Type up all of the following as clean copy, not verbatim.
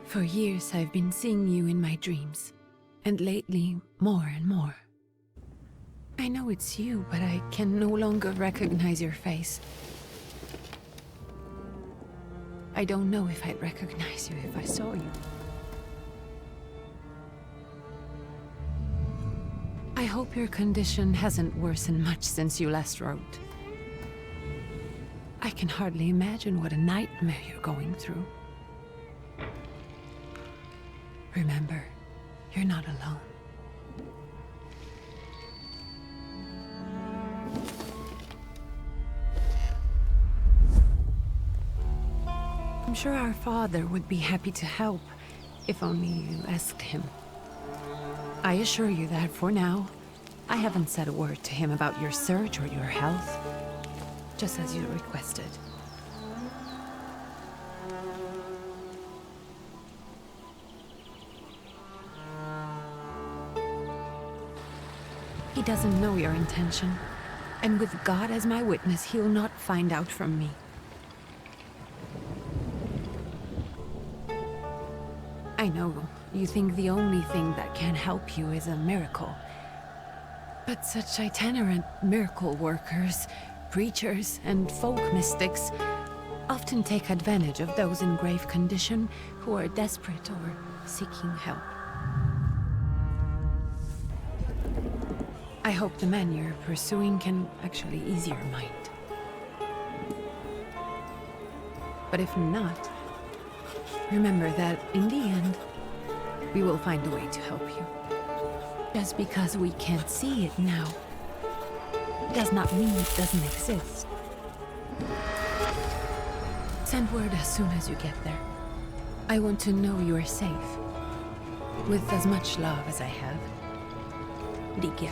For years I've been seeing you in my dreams, and lately more and more. I know it's you, but I can no longer recognize your face. I don't know if I'd recognize you if I saw you. I hope your condition hasn't worsened much since you last wrote. I can hardly imagine what a nightmare you're going through. Remember, you're not alone. I'm sure our father would be happy to help, if only you asked him. I assure you that for now, I haven't said a word to him about your search or your health, just as you requested. He doesn't know your intention, and with God as my witness, he'll not find out from me. I know you think the only thing that can help you is a miracle. But such itinerant miracle workers, preachers, and folk mystics often take advantage of those in grave condition who are desperate or seeking help. I hope the man you're pursuing can actually ease your mind. But if not, remember that in the end, we will find a way to help you. Just because we can't see it now, does not mean it doesn't exist. Send word as soon as you get there. I want to know you are safe. With as much love as I have. Ligia.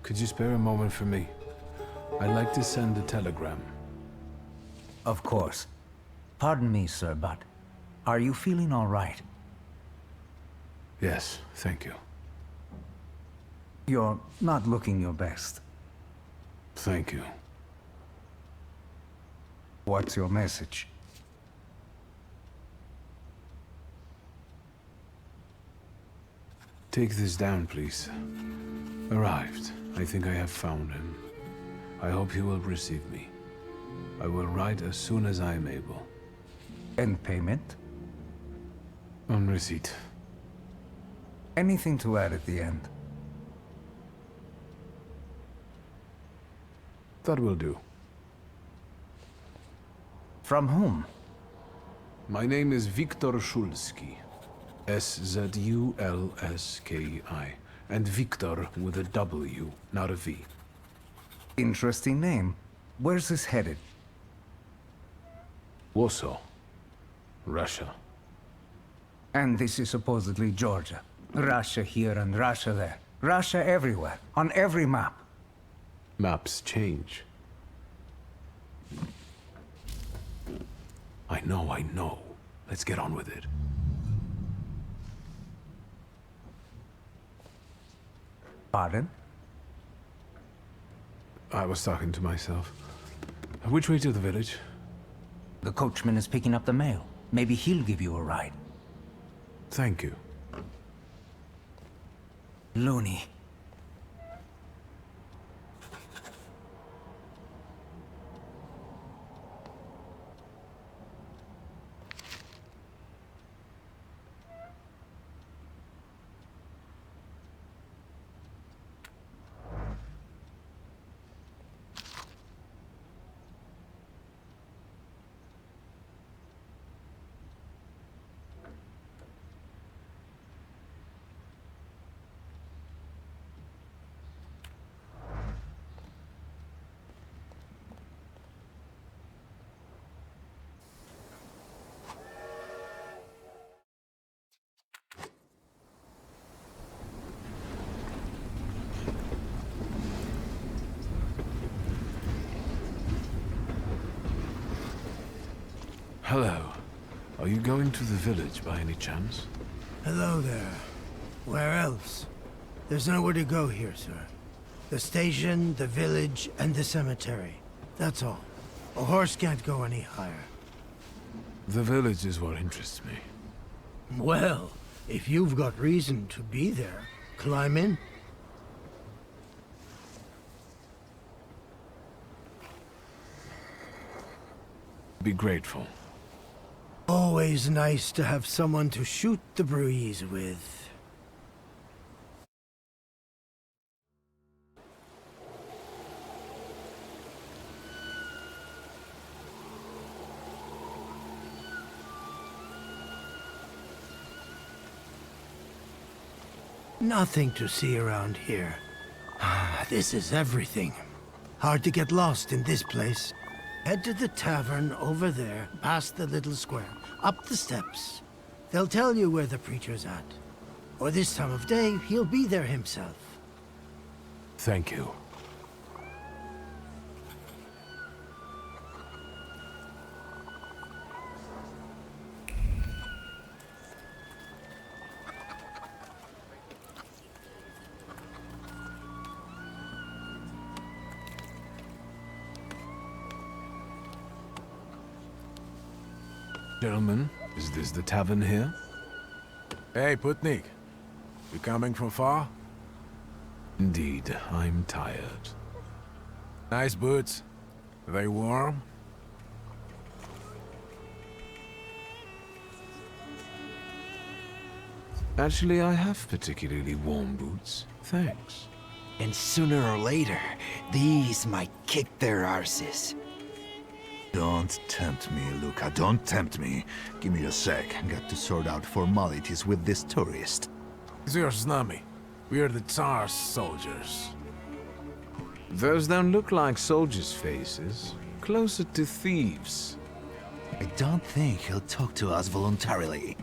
Could you spare a moment for me? I'd like to send a telegram. Of course. Pardon me, sir, but are you feeling all right? Yes, thank you. You're not looking your best. Thank you. What's your message? Take this down, please. Arrived. I think I have found him. I hope he will receive me. I will write as soon as I am able. And payment? On receipt. Anything to add at the end? That will do. From whom? My name is Viktor Szulski. S-Z-U-L-S-K-I. And Viktor with a W, not a V. Interesting name. Where's this headed? Warsaw. Russia. And this is supposedly Georgia. Russia here and Russia there. Russia everywhere, on every map. Maps change. I know. Let's get on with it. Pardon? I was talking to myself. Which way to the village? The coachman is picking up the mail. Maybe he'll give you a ride. Thank you. Loony. Hello. Are you going to the village by any chance? Hello there. Where else? There's nowhere to go here, sir. The station, the village, and the cemetery. That's all. A horse can't go any higher. The village is what interests me. Well, if you've got reason to be there, climb in. Be grateful. Always nice to have someone to shoot the breeze with. Nothing to see around here. This is everything. Hard to get lost in this place. Head to the tavern over there, past the little square, up the steps. They'll tell you where the preacher's at. Or this time of day, he'll be there himself. Thank you. Gentlemen, is this the tavern here? Hey, Putnik. You coming from far? Indeed, I'm tired. Nice boots. Are they warm? Actually, I have particularly warm boots. Thanks. And sooner or later, these might kick their arses. Don't tempt me, Luca. Don't tempt me. Give me a sec. Got to sort out formalities with this tourist. Znami. We are the Tsar's soldiers. Those don't look like soldiers' faces. Closer to thieves. I don't think he'll talk to us voluntarily.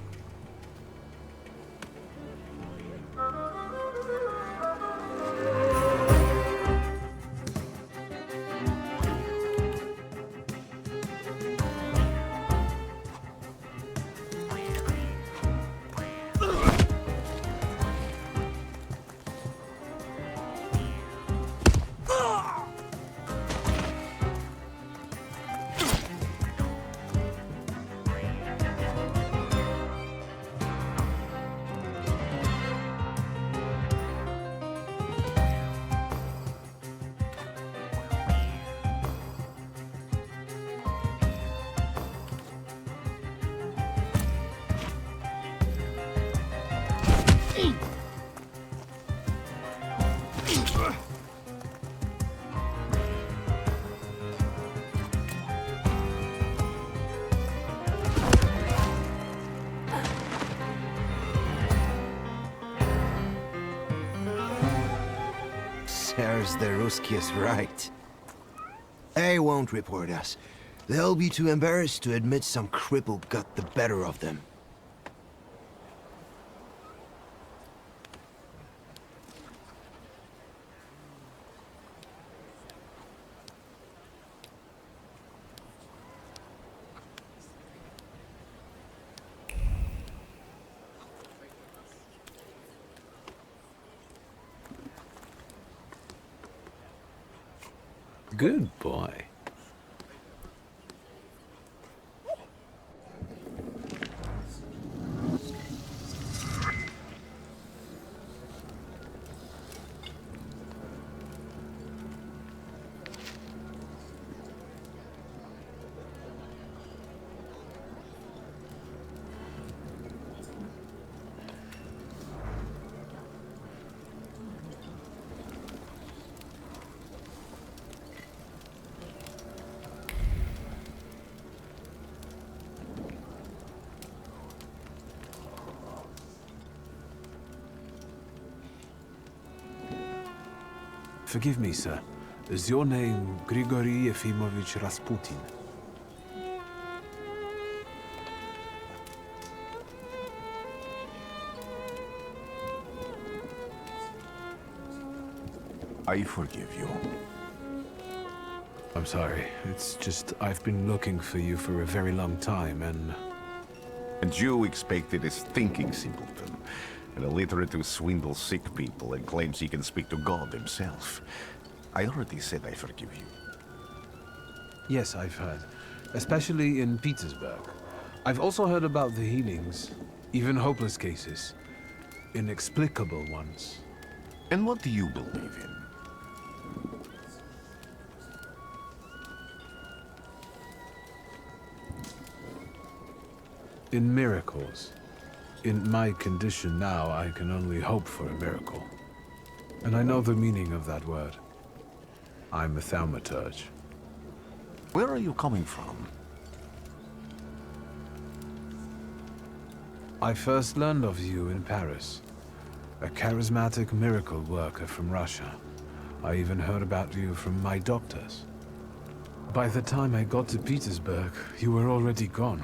There's the Ruskies right. They won't report us. They'll be too embarrassed to admit some cripple got the better of them. Good boy. Forgive me, sir. Is your name Grigory Yefimovich Rasputin? I forgive you. I'm sorry. It's just I've been looking for you for a very long time, and... And you expected a thinking simpleton, an illiterate who swindles sick people and claims he can speak to God himself. I already said I forgive you. Yes, I've heard. Especially in Petersburg. I've also heard about the healings, even hopeless cases. Inexplicable ones. And what do you believe in? In miracles. In my condition now, I can only hope for a miracle. And I know the meaning of that word. I'm a Thaumaturge. Where are you coming from? I first learned of you in Paris. A charismatic miracle worker from Russia. I even heard about you from my doctors. By the time I got to Petersburg, you were already gone.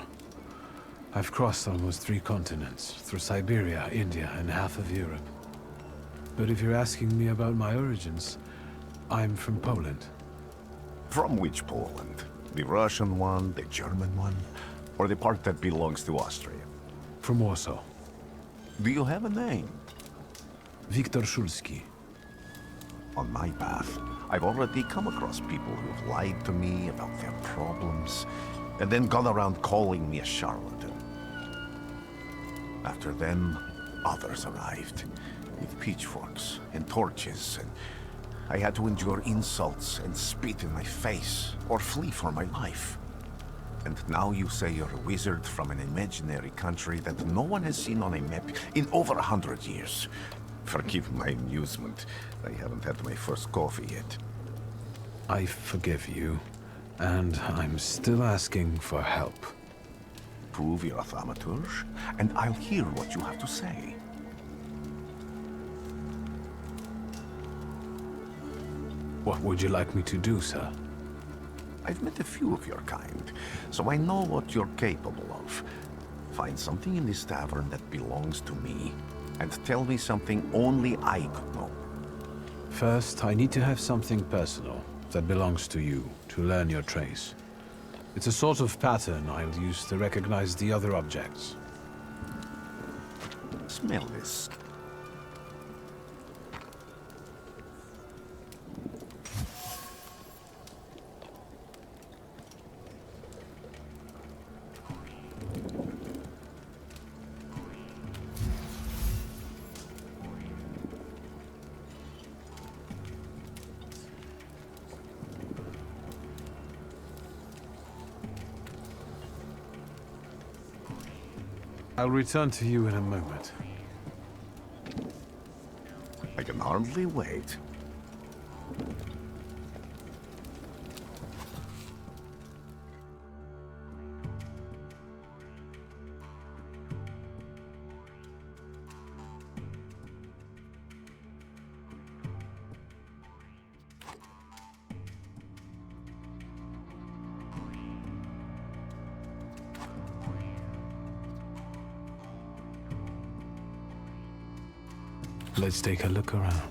I've crossed almost 3 continents, through Siberia, India, and half of Europe. But if you're asking me about my origins, I'm from Poland. From which Poland? The Russian one, the German one, or the part that belongs to Austria? From Warsaw. Do you have a name? Wiktor Szulski. On my path, I've already come across people who've lied to me about their problems, and then gone around calling me a charlatan. After them, others arrived, with pitchforks and torches, and I had to endure insults and spit in my face, or flee for my life. And now you say you're a wizard from an imaginary country that no one has seen on a map in over 100 years. Forgive my amusement. I haven't had my first coffee yet. I forgive you, and I'm still asking for help. Prove you're a Thaumaturge, and I'll hear what you have to say. What would you like me to do, sir? I've met a few of your kind, so I know what you're capable of. Find something in this tavern that belongs to me, and tell me something only I could know. First, I need to have something personal that belongs to you, to learn your trace. It's a sort of pattern I'll use to recognize the other objects. Smell this. I'll return to you in a moment. I can hardly wait. Let's take a look around.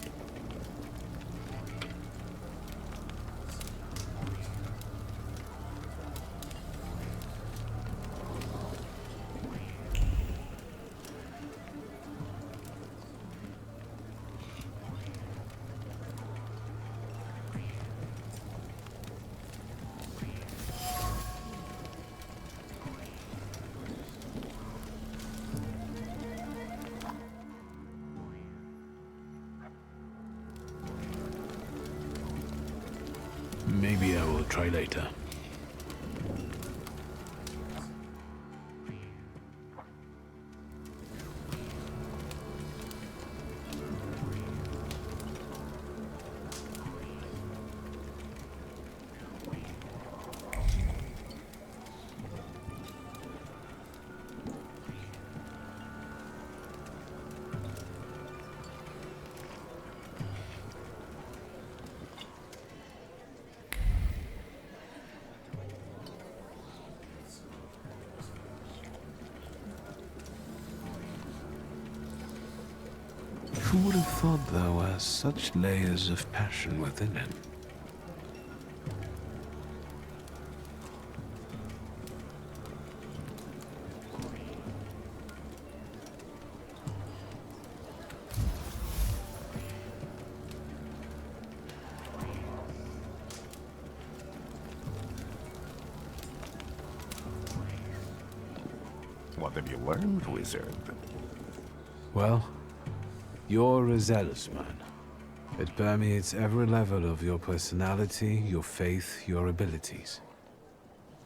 Maybe I will try later. Who would have thought there were such layers of passion within it? What have you learned, wizard? Well, you're a zealous man. It permeates every level of your personality, your faith, your abilities.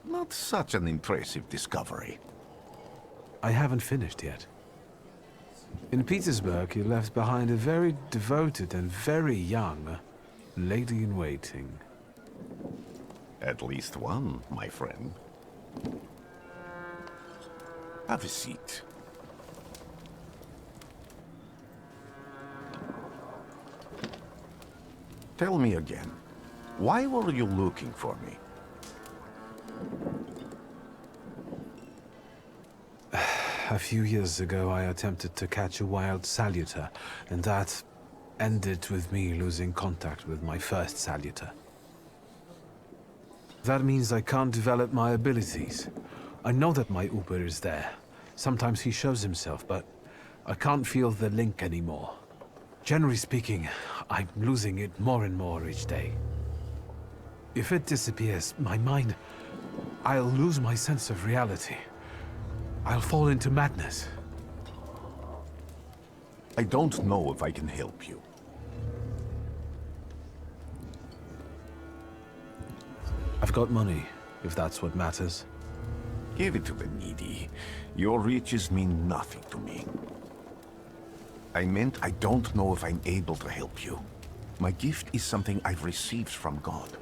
Not such an impressive discovery. I haven't finished yet. In Petersburg, you left behind a very devoted and very young lady-in-waiting. At least one, my friend. Have a seat. Tell me again, why were you looking for me? A few years ago, I attempted to catch a wild saluter, and that ended with me losing contact with my first saluter. That means I can't develop my abilities. I know that my Uber is there. Sometimes he shows himself, but I can't feel the link anymore. Generally speaking, I'm losing it more and more each day. If it disappears, my mind... I'll lose my sense of reality. I'll fall into madness. I don't know if I can help you. I've got money, if that's what matters. Give it to the needy. Your riches mean nothing to me. I meant I don't know if I'm able to help you. My gift is something I've received from God.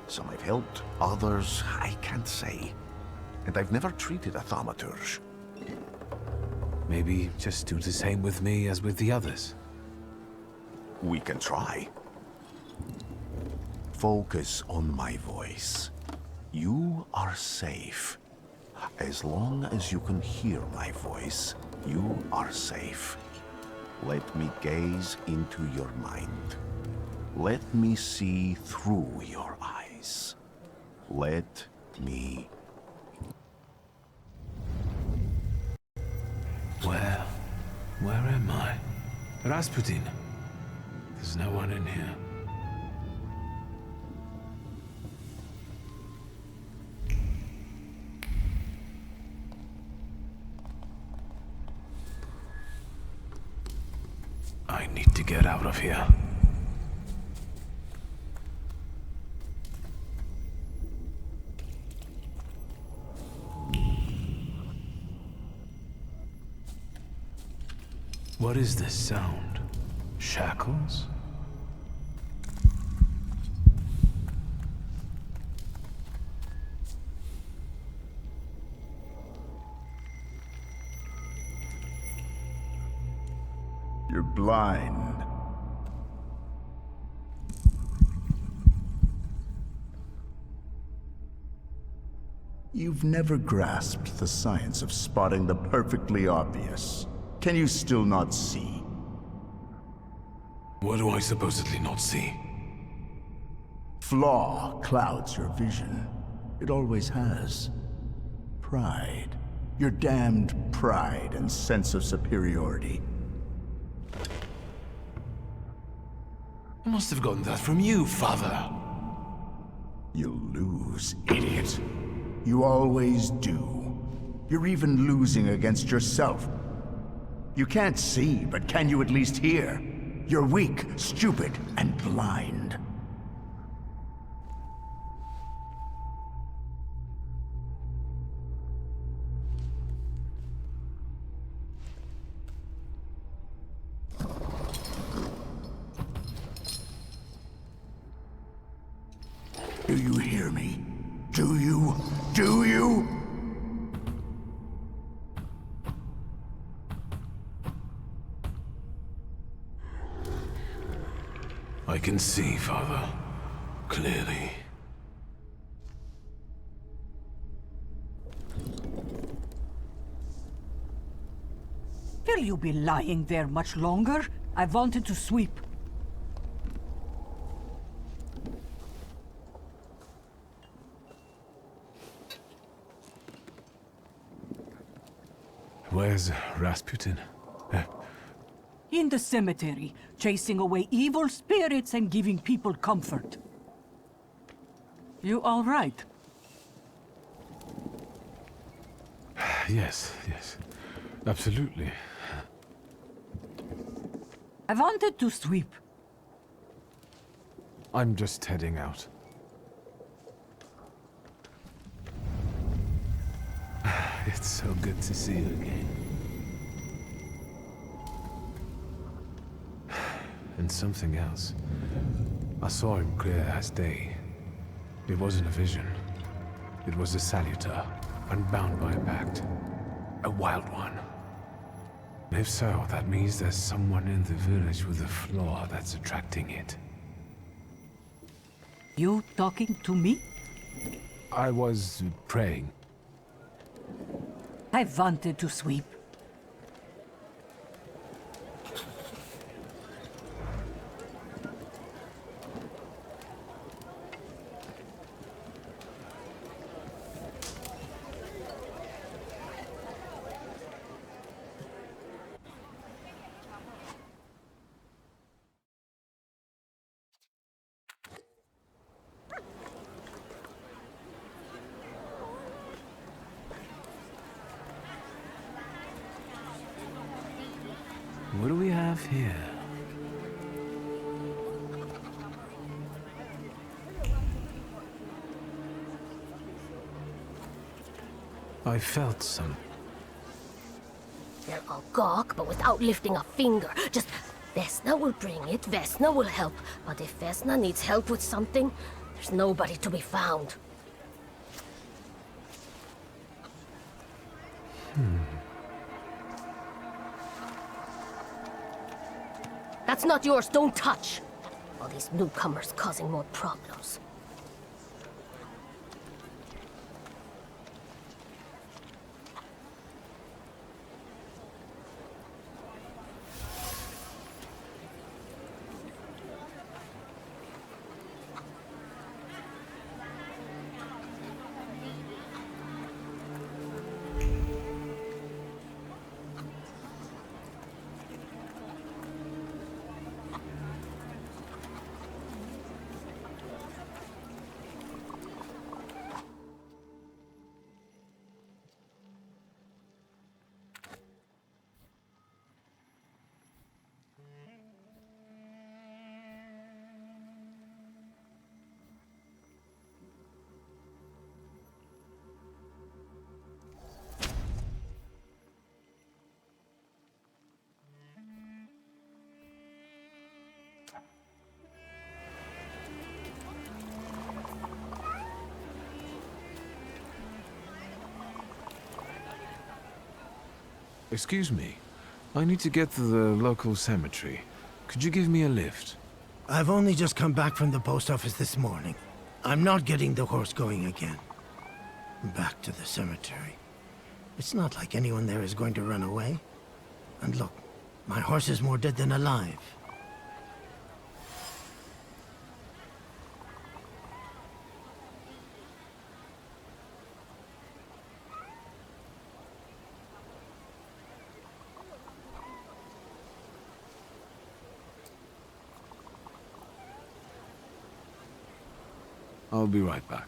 Some I've helped, others I can't say. And I've never treated a thaumaturge. Maybe just do the same with me as with the others. We can try. Focus on my voice. You are safe. As long as you can hear my voice, you are safe. Let me gaze into your mind. Let me see through your eyes. Let me... Where am I? Rasputin. There's no one in here. I need to get out of here. What is this sound? Shackles? You're blind. You've never grasped the science of spotting the perfectly obvious. Can you still not see? What do I supposedly not see? Flaw clouds your vision. It always has. Pride. Your damned pride and sense of superiority. I must have gotten that from you, Father. You'll lose, idiot. You always do. You're even losing against yourself. You can't see, but can you at least hear? You're weak, stupid, and blind. Do you hear me? Do you? Do you? I can see, Father. Clearly. Will you be lying there much longer? I wanted to sweep. Where's Rasputin? In the cemetery, chasing away evil spirits and giving people comfort. You all right? Yes, yes. Absolutely. I wanted to sweep. I'm just heading out. It's so good to see you again. And something else. I saw him clear as day. It wasn't a vision. It was a saluter, unbound by a pact. A wild one. If so, that means there's someone in the village with a flaw that's attracting it. You talking to me? I was praying. I wanted to sweep. What do we have here? I felt some. They're all gawk, but without lifting a finger. Just, Vesna will bring it, Vesna will help. But if Vesna needs help with something, there's nobody to be found. That's not yours, don't touch! All these newcomers causing more problems. Excuse me. I need to get to the local cemetery. Could you give me a lift? I've only just come back from the post office this morning. I'm not getting the horse going again. Back to the cemetery. It's not like anyone there is going to run away. And look, my horse is more dead than alive. I'll be right back.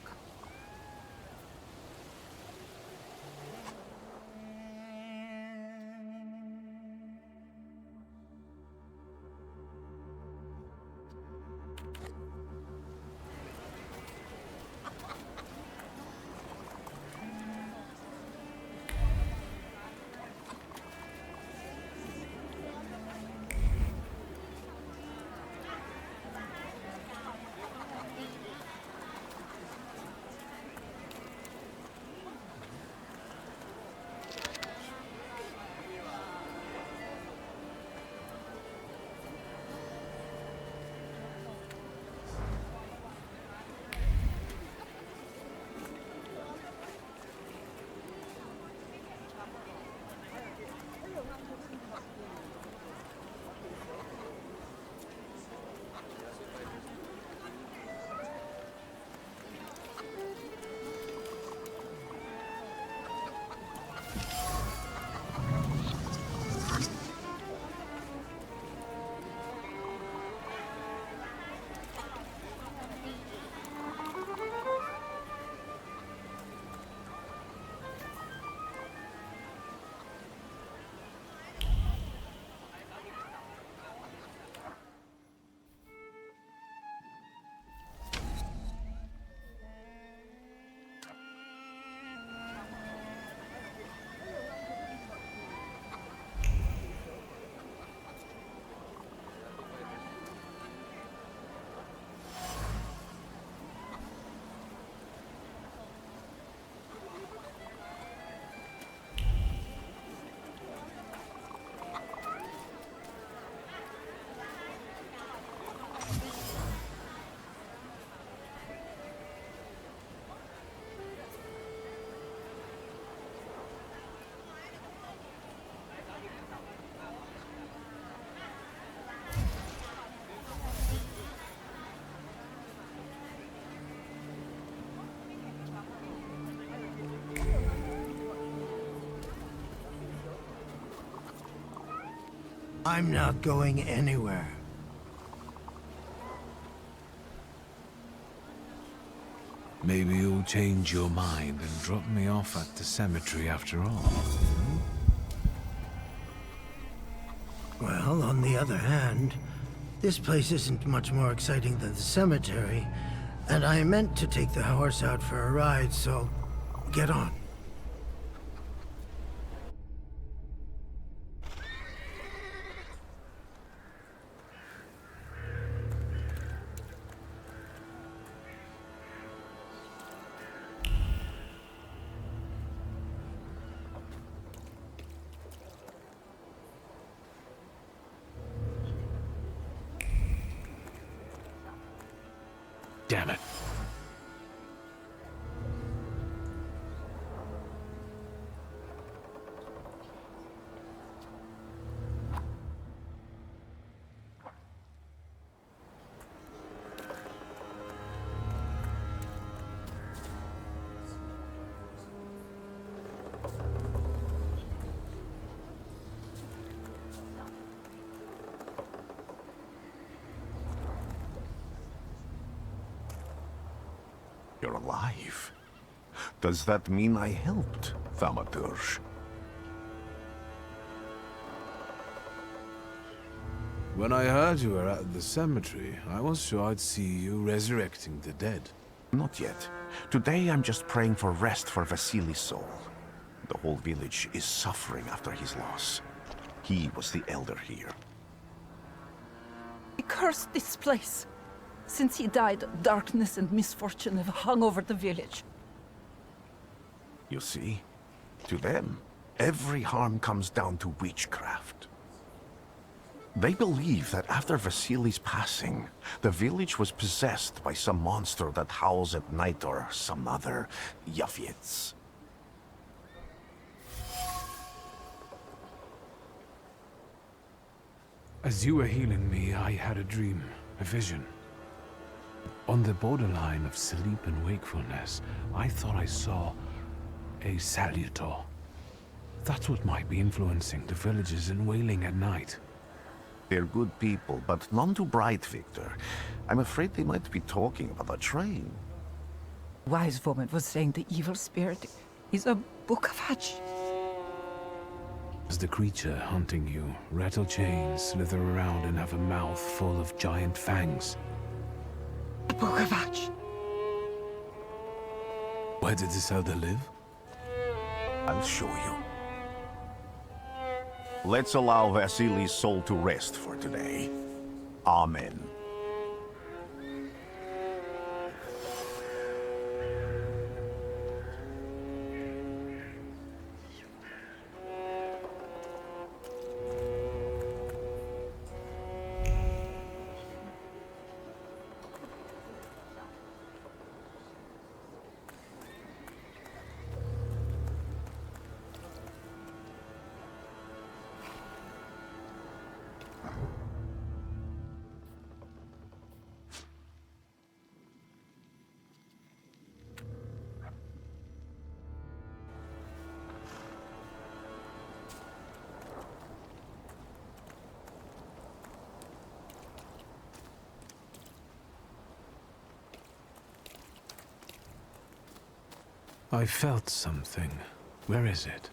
I'm not going anywhere. Maybe you'll change your mind and drop me off at the cemetery after all. Well, on the other hand, this place isn't much more exciting than the cemetery, and I meant to take the horse out for a ride, so get on. Damn it. You're alive. Does that mean I helped, Thaumaturge? When I heard you were at the cemetery, I was sure I'd see you resurrecting the dead. Not yet. Today I'm just praying for rest for Vasily's soul. The whole village is suffering after his loss. He was the elder here. He cursed this place. Since he died, darkness and misfortune have hung over the village. You see? To them, every harm comes down to witchcraft. They believe that after Vasily's passing, the village was possessed by some monster that howls at night or some other Yafiets. As you were healing me, I had a dream, a vision. On the borderline of sleep and wakefulness, I thought I saw a salutor. That's what might be influencing the villagers in Wailing at night. They're good people, but none too bright, Victor. I'm afraid they might be talking about a train. Wise woman was saying the evil spirit is a book of hatch. As the creature hunting you, rattle chains, slither around and have a mouth full of giant fangs. A book of hatch. Where did this elder live? I'll show you. Let's allow Vasily's soul to rest for today. Amen. I felt something. Where is it?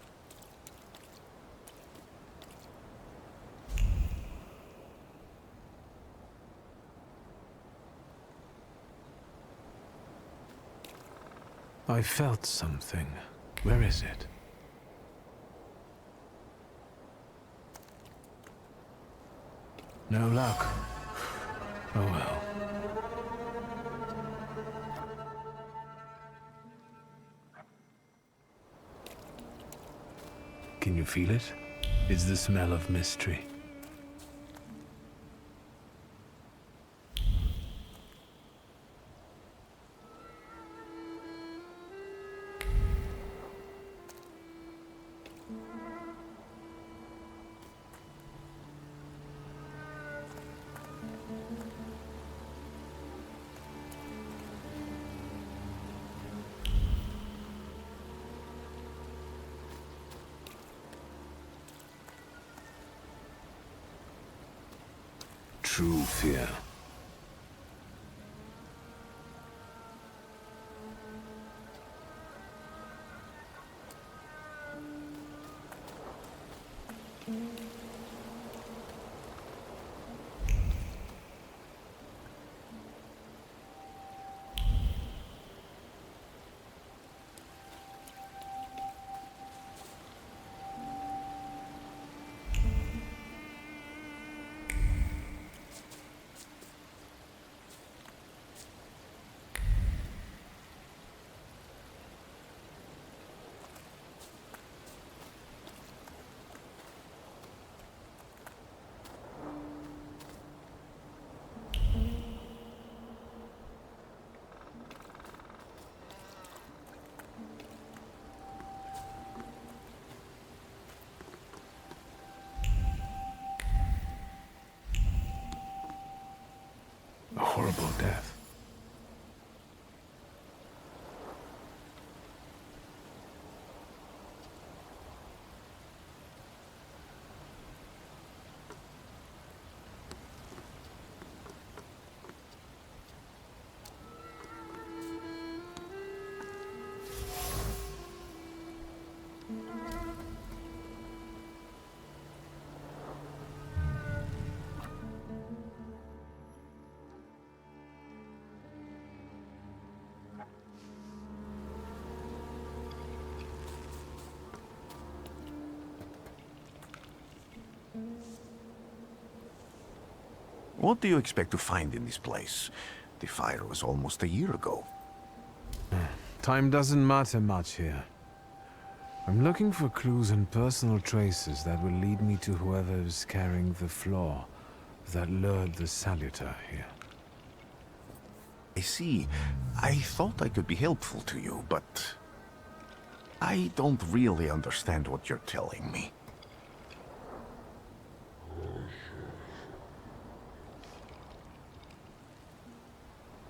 I felt something. Where is it? No luck. Oh well. Can you feel it? It's the smell of mystery. true fear. A horrible death. What do you expect to find in this place? The fire was almost a year ago. Time doesn't matter much here. I'm looking for clues and personal traces that will lead me to whoever's carrying the flaw that lured the saluter here. I see. I thought I could be helpful to you, but I don't really understand what you're telling me.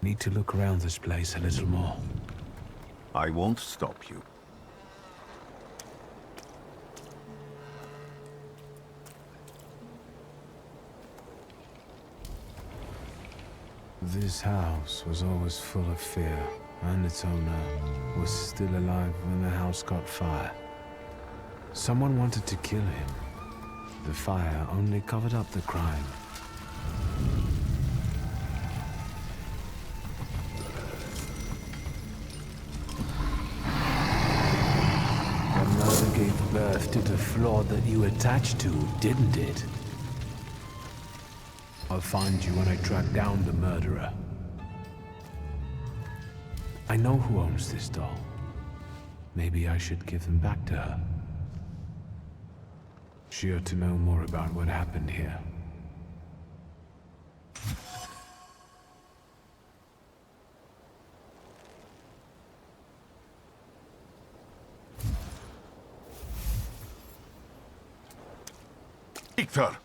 Need to look around this place a little more. I won't stop you. This house was always full of fear, and its owner was still alive when the house caught fire. Someone wanted to kill him. The fire only covered up the crime. The murder gave birth to the flaw that you attached to, didn't it? I'll find you when I track down the murderer. I know who owns this doll. Maybe I should give them back to her. She ought to know more about what happened here. Victor!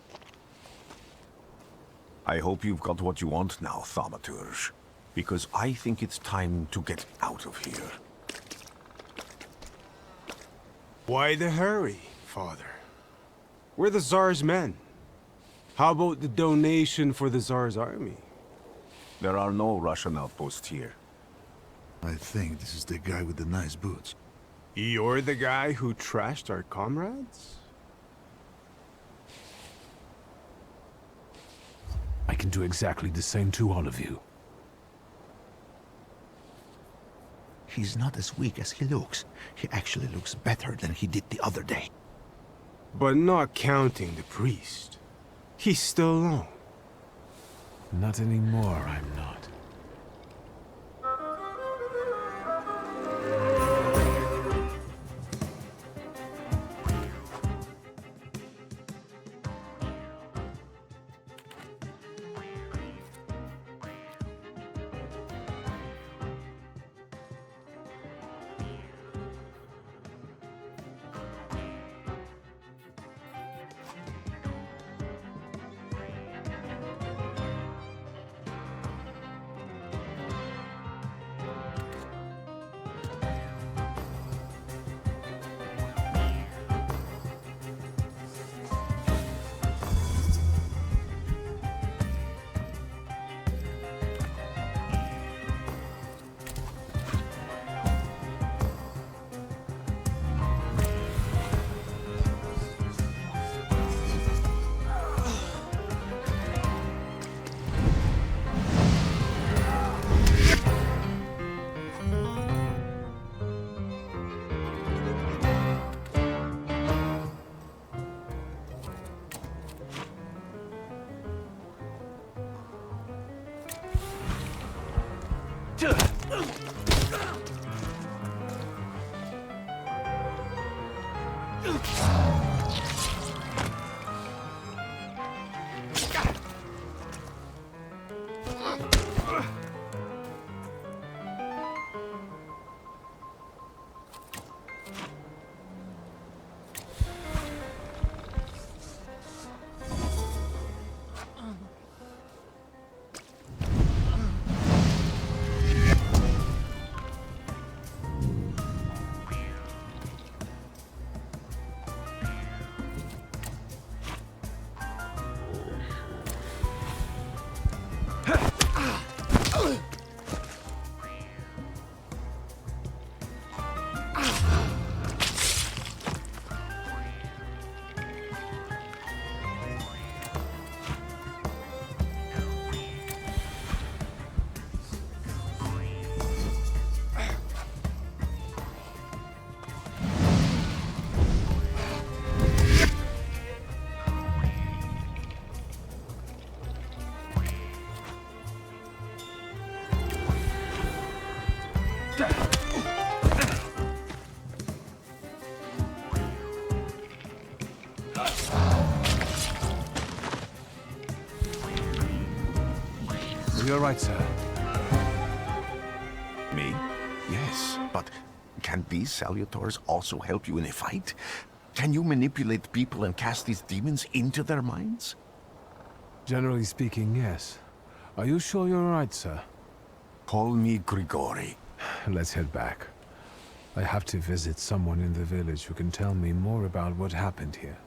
I hope you've got what you want now, Thaumaturge. Because I think it's time to get out of here. Why the hurry, Father? We're the Tsar's men. How about the donation for the Tsar's army? There are no Russian outposts here. I think this is the guy with the nice boots. You're the guy who trashed our comrades? I can do exactly the same to all of you. He's not as weak as he looks. He actually looks better than he did the other day. But not counting the priest. He's still alone. Not anymore, I'm not. You're right, sir. Me? Yes, but can these salutors also help you in a fight? Can you manipulate people and cast these demons into their minds? Generally speaking, yes. Are you sure you're right, sir? Call me Grigori. Let's head back. I have to visit someone in the village who can tell me more about what happened here.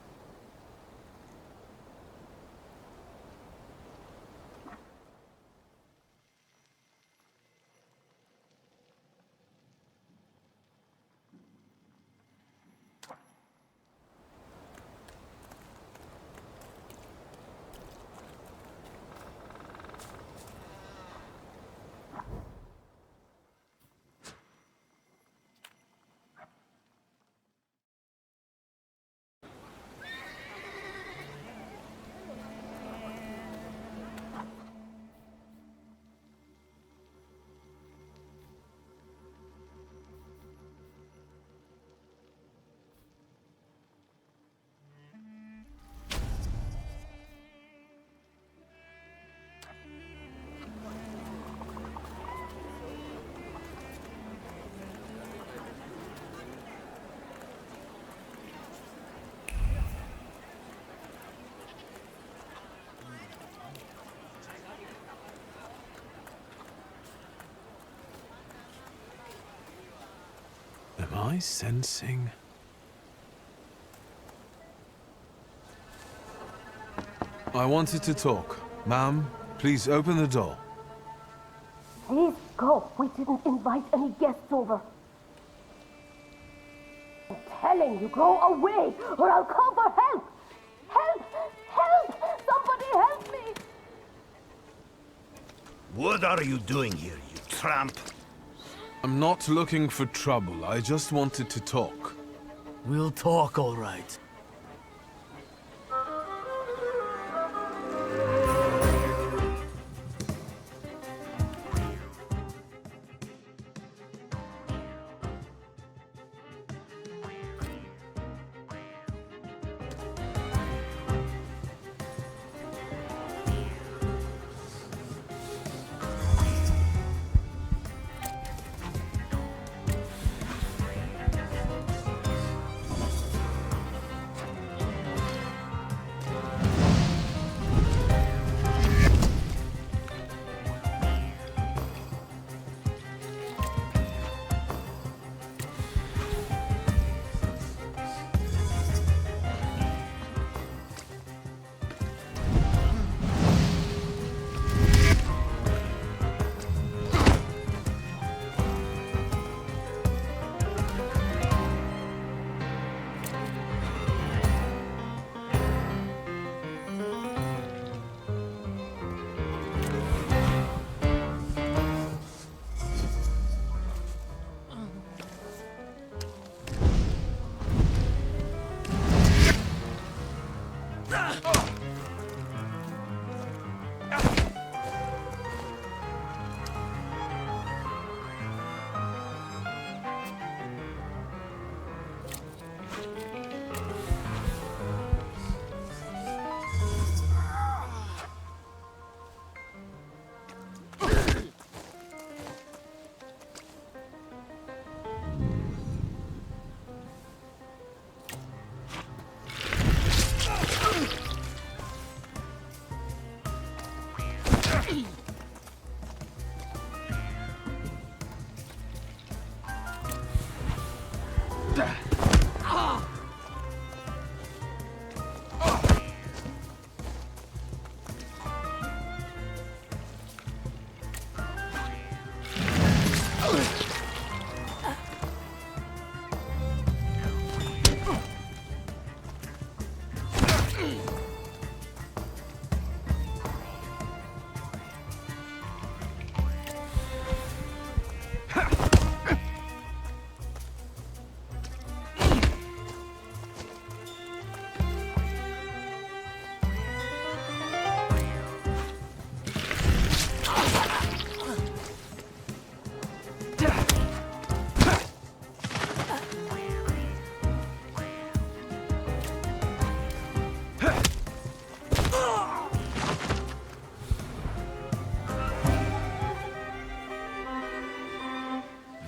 Am I sensing? I wanted to talk. Ma'am, please open the door. Please go. We didn't invite any guests over. I'm telling you, go away, or I'll call for help! Help! Help! Somebody help me! What are you doing here, you tramp? I'm not looking for trouble. I just wanted to talk. We'll talk, all right.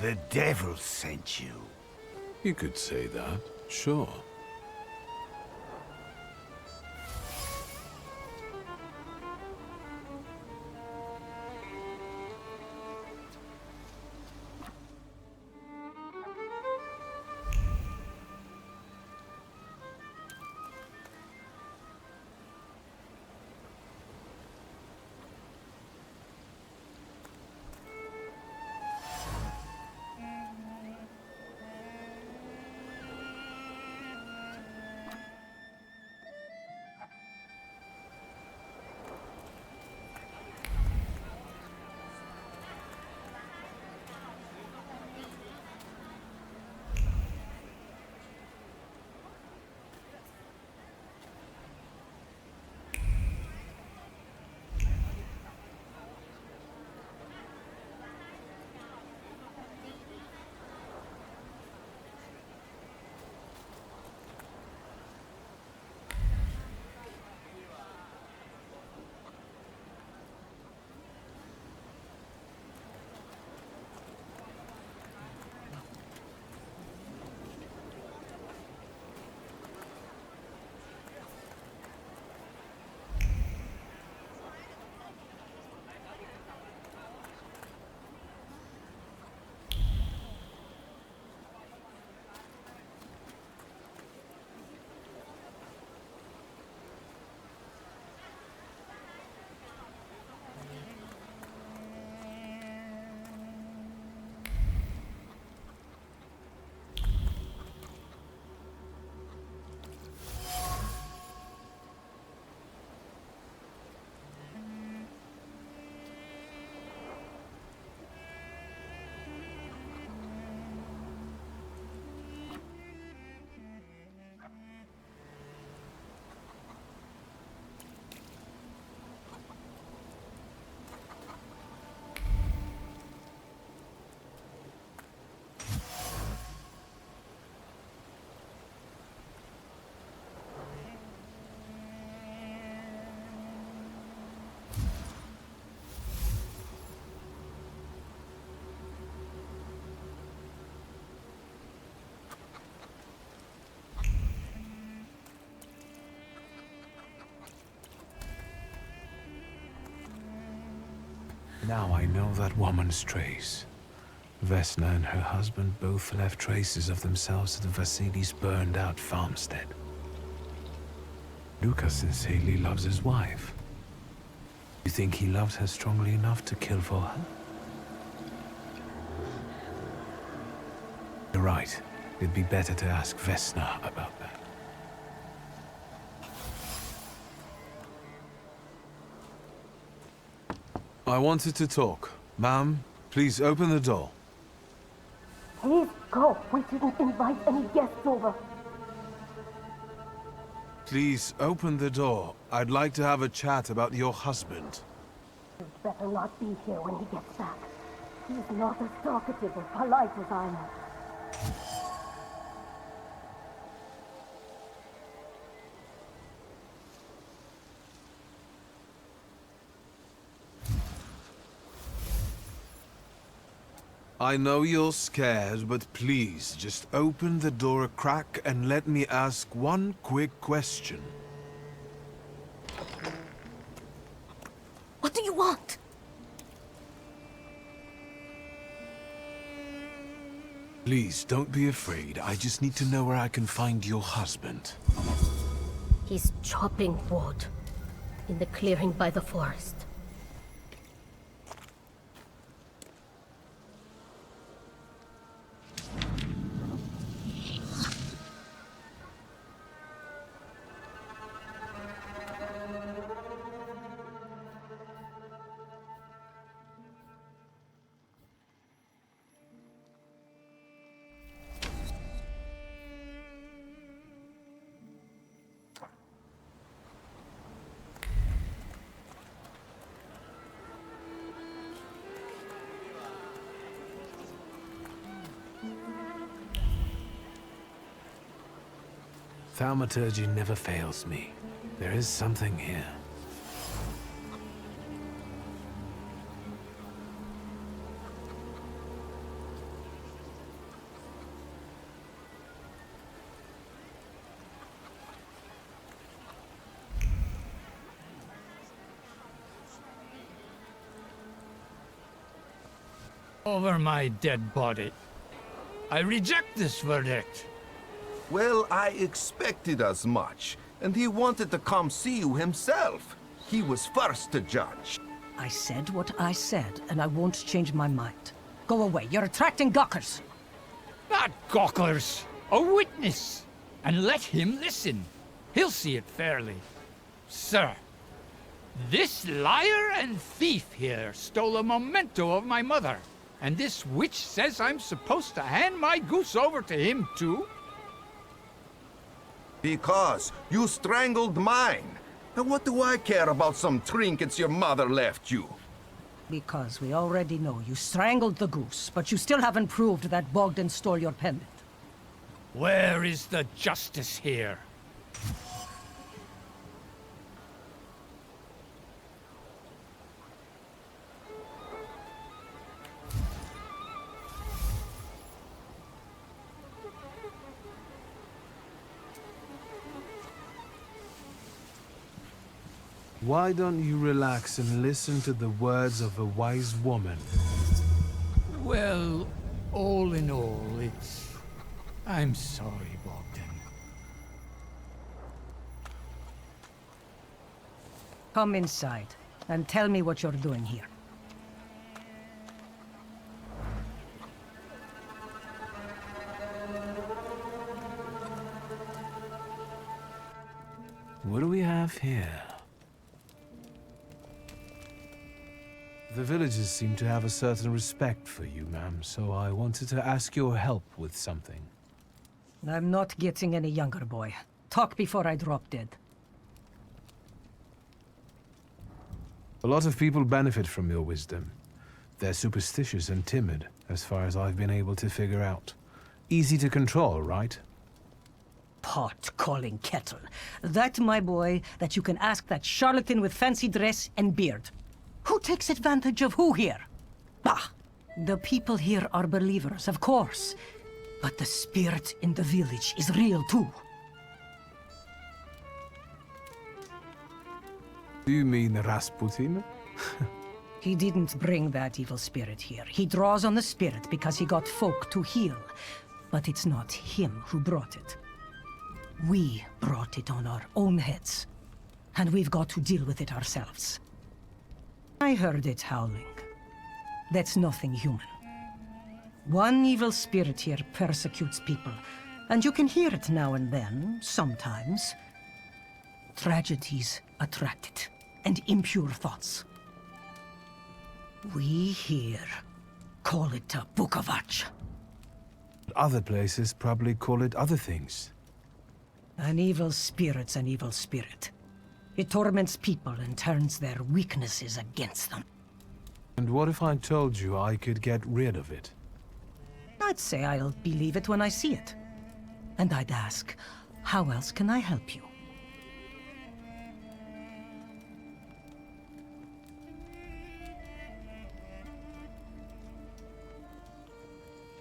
The devil sent you. You could say that, sure. Now I know that woman's trace. Vesna and her husband both left traces of themselves at the Vasily's burned-out farmstead. Lucas sincerely loves his wife. You think he loved her strongly enough to kill for her? You're right. It'd be better to ask Vesna about that. I wanted to talk. Ma'am, please open the door. Please go. We didn't invite any guests over. Please open the door. I'd like to have a chat about your husband. You'd better not be here when he gets back. He's not as talkative or polite as I am. I know you're scared, but please, just open the door a crack and let me ask one quick question. What do you want? Please, don't be afraid. I just need to know where I can find your husband. He's chopping wood in the clearing by the forest. Thaumaturge never fails me. There is something here. Over my dead body. I reject this verdict. Well, I expected as much, and he wanted to come see you himself. He was first to judge. I said what I said, and I won't change my mind. Go away, you're attracting gawkers. Not gawkers, a witness. And let him listen. He'll see it fairly. Sir, this liar and thief here stole a memento of my mother. And this witch says I'm supposed to hand my goose over to him too? Because you strangled mine. And what do I care about some trinkets your mother left you? Because we already know you strangled the goose, but you still haven't proved that Bogdan stole your pendant. Where is the justice here? Why don't you relax and listen to the words of a wise woman? Well, all in all, I'm sorry, Bogdan. Come inside, and tell me what you're doing here. What do we have here? The villagers seem to have a certain respect for you, ma'am, so I wanted to ask your help with something. I'm not getting any younger, boy. Talk before I drop dead. A lot of people benefit from your wisdom. They're superstitious and timid, as far as I've been able to figure out. Easy to control, right? Pot calling kettle. That, my boy, that you can ask that charlatan with fancy dress and beard. Who takes advantage of who here? Bah! The people here are believers, of course. But the spirit in the village is real too. Do you mean Rasputin? He didn't bring that evil spirit here. He draws on the spirit because he got folk to heal. But it's not him who brought it. We brought it on our own heads. And we've got to deal with it ourselves. I heard it howling. That's nothing human. One evil spirit here persecutes people, and you can hear it now and then, sometimes. Tragedies attract it, and impure thoughts. We here call it a Bukovac. Other places probably call it other things. An evil spirit's an evil spirit. It torments people and turns their weaknesses against them. And what if I told you I could get rid of it? I'd say I'll believe it when I see it. And I'd ask, how else can I help you?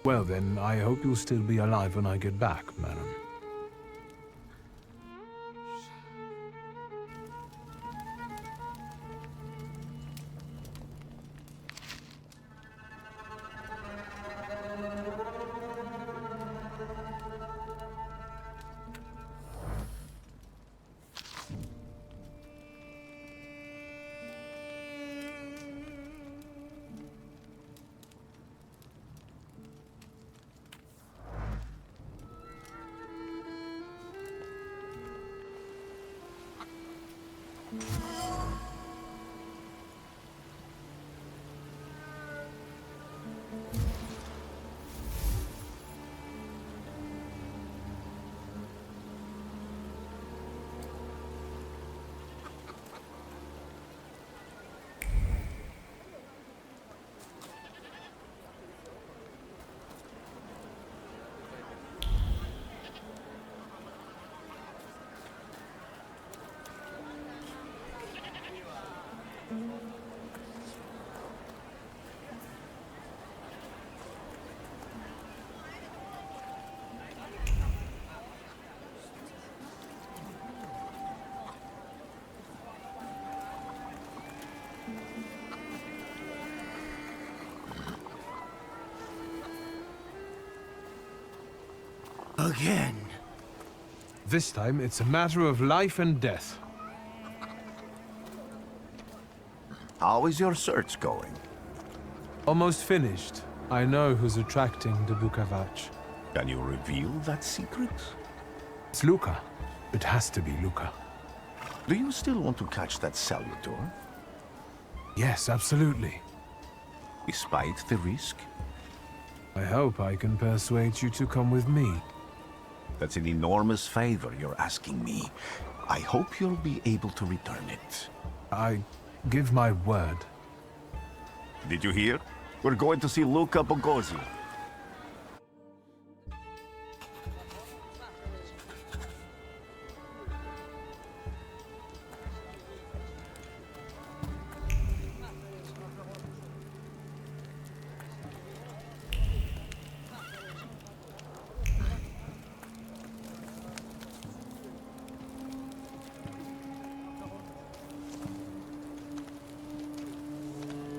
Well then, I hope you'll still be alive when I get back, madam. Again. This time, it's a matter of life and death. How is your search going? Almost finished. I know who's attracting the Bukavac. Can you reveal that secret? It's Luca. It has to be Luca. Do you still want to catch that Salutor? Yes, absolutely. Despite the risk? I hope I can persuade you to come with me. That's an enormous favor you're asking me. I hope you'll be able to return it. I give my word. Did you hear? We're going to see Luca Bogozzi.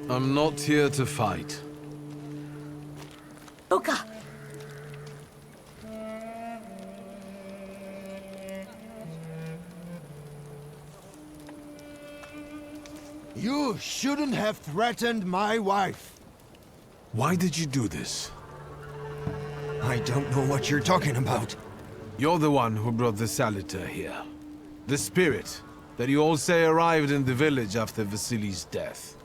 I'm not here to fight. Luca! You shouldn't have threatened my wife. Why did you do this? I don't know what you're talking about. You're the one who brought the Salutor here. The spirit that you all say arrived in the village after Vasily's death.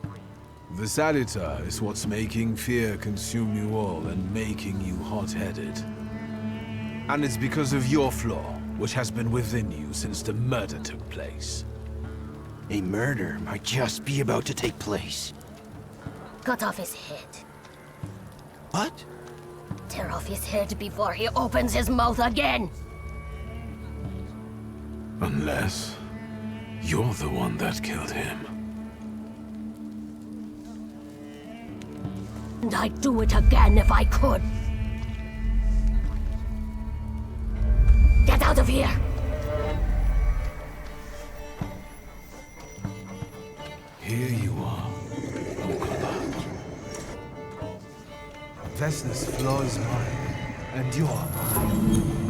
The Salutor is what's making fear consume you all and making you hot-headed. And it's because of your flaw, which has been within you since the murder took place. A murder might just be about to take place. Cut off his head. What? Tear off his head before he opens his mouth again! Unless you're the one that killed him. And I'd do it again if I could. Get out of here! Here you are, Okabat. Vesna's flaw is mine, and you are mine.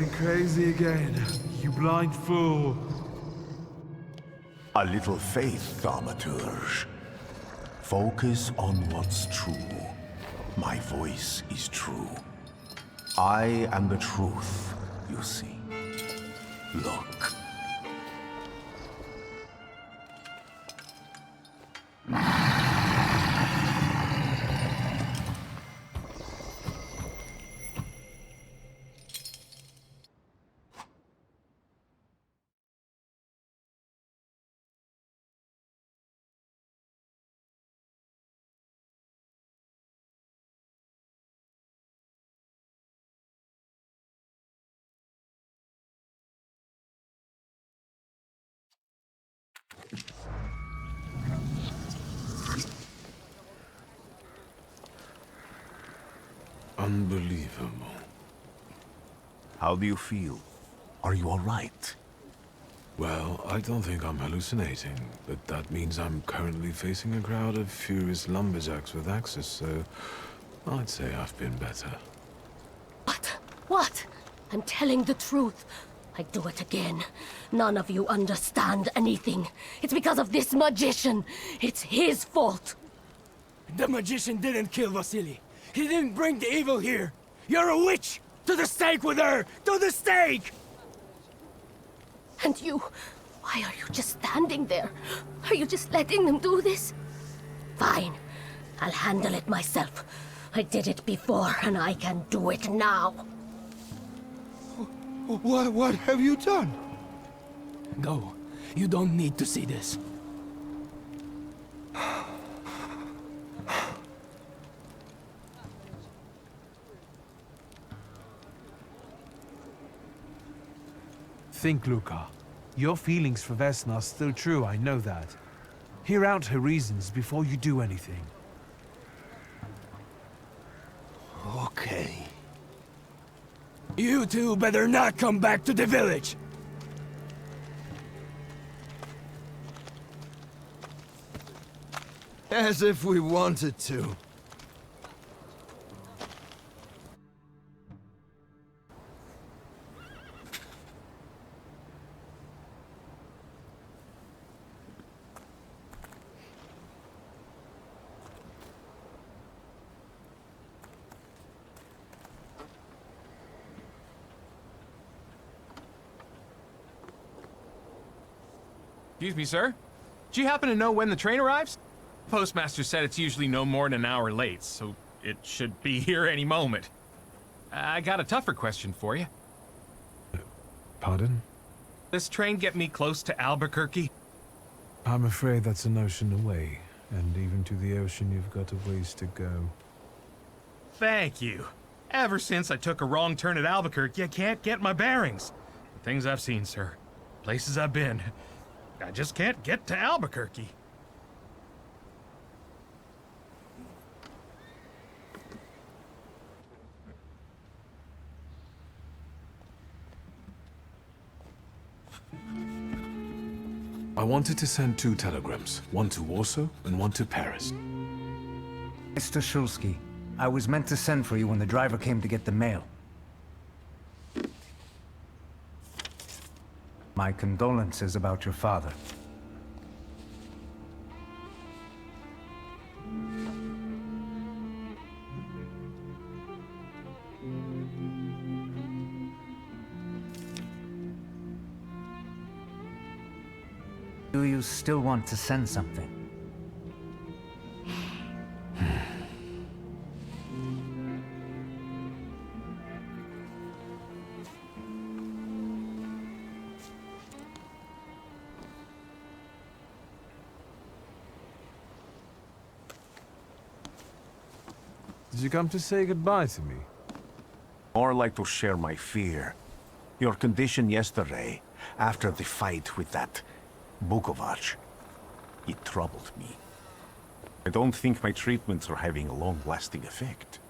going crazy again, you blind fool. A little faith, Thaumaturge. Focus on what's true. My voice is true. I am the truth, you see. Look. Unbelievable. How do you feel? Are you all right? Well, I don't think I'm hallucinating, but that means I'm currently facing a crowd of furious lumberjacks with axes, so I'd say I've been better. What? I'm telling the truth. I do it again. None of you understand anything. It's because of this magician. It's his fault. The magician didn't kill Vasily. He didn't bring the evil here. You're a witch! To the stake with her! To the stake! And you... why are you just standing there? Are you just letting them do this? Fine. I'll handle it myself. I did it before, and I can do it now. What have you done? Go. You don't need to see this. Think, Luca. Your feelings for Vesna are still true, I know that. Hear out her reasons before you do anything. Okay. You two better not come back to the village! As if we wanted to. Excuse me, sir. Do you happen to know when the train arrives? Postmaster said it's usually no more than an hour late, so it should be here any moment. I got a tougher question for you. Pardon? This train get me close to Albuquerque? I'm afraid that's an ocean away, and even to the ocean you've got a ways to go. Thank you. Ever since I took a wrong turn at Albuquerque, I can't get my bearings. The things I've seen, sir. Places I've been. I just can't get to Albuquerque. I wanted to send 2 telegrams, one to Warsaw and one to Paris. Mr. Shulsky, I was meant to send for you when the driver came to get the mail. My condolences about your father. Do you still want to send something? Did you come to say goodbye to me? More like to share my fear. Your condition yesterday, after the fight with that Bukovac, it troubled me. I don't think my treatments are having a long-lasting effect.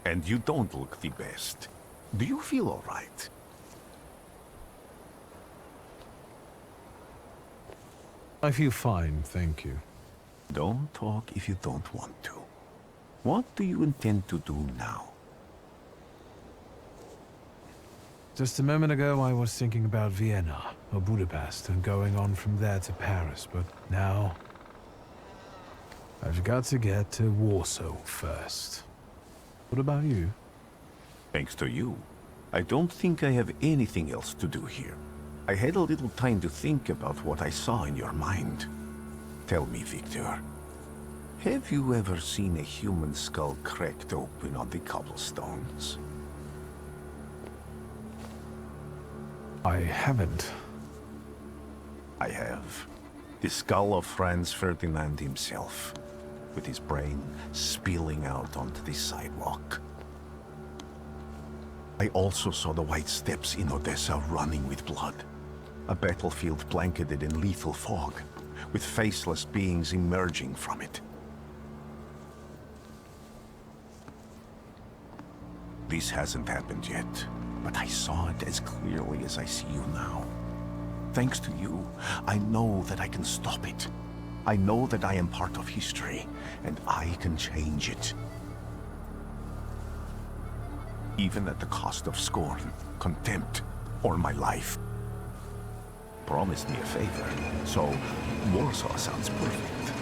And you don't look the best. Do you feel all right? I feel fine, thank you. Don't talk if you don't want to. What do you intend to do now? Just a moment ago, I was thinking about Vienna or Budapest and going on from there to Paris, but now I've got to get to Warsaw first. What about you? Thanks to you, I don't think I have anything else to do here. I had a little time to think about what I saw in your mind. Tell me, Victor, have you ever seen a human skull cracked open on the cobblestones? I haven't. I have. The skull of Franz Ferdinand himself, with his brain spilling out onto the sidewalk. I also saw the white steps in Odessa running with blood. A battlefield blanketed in lethal fog, with faceless beings emerging from it. This hasn't happened yet, but I saw it as clearly as I see you now. Thanks to you, I know that I can stop it. I know that I am part of history, and I can change it. Even at the cost of scorn, contempt, or my life. Promise me a favor, so Warsaw sounds perfect.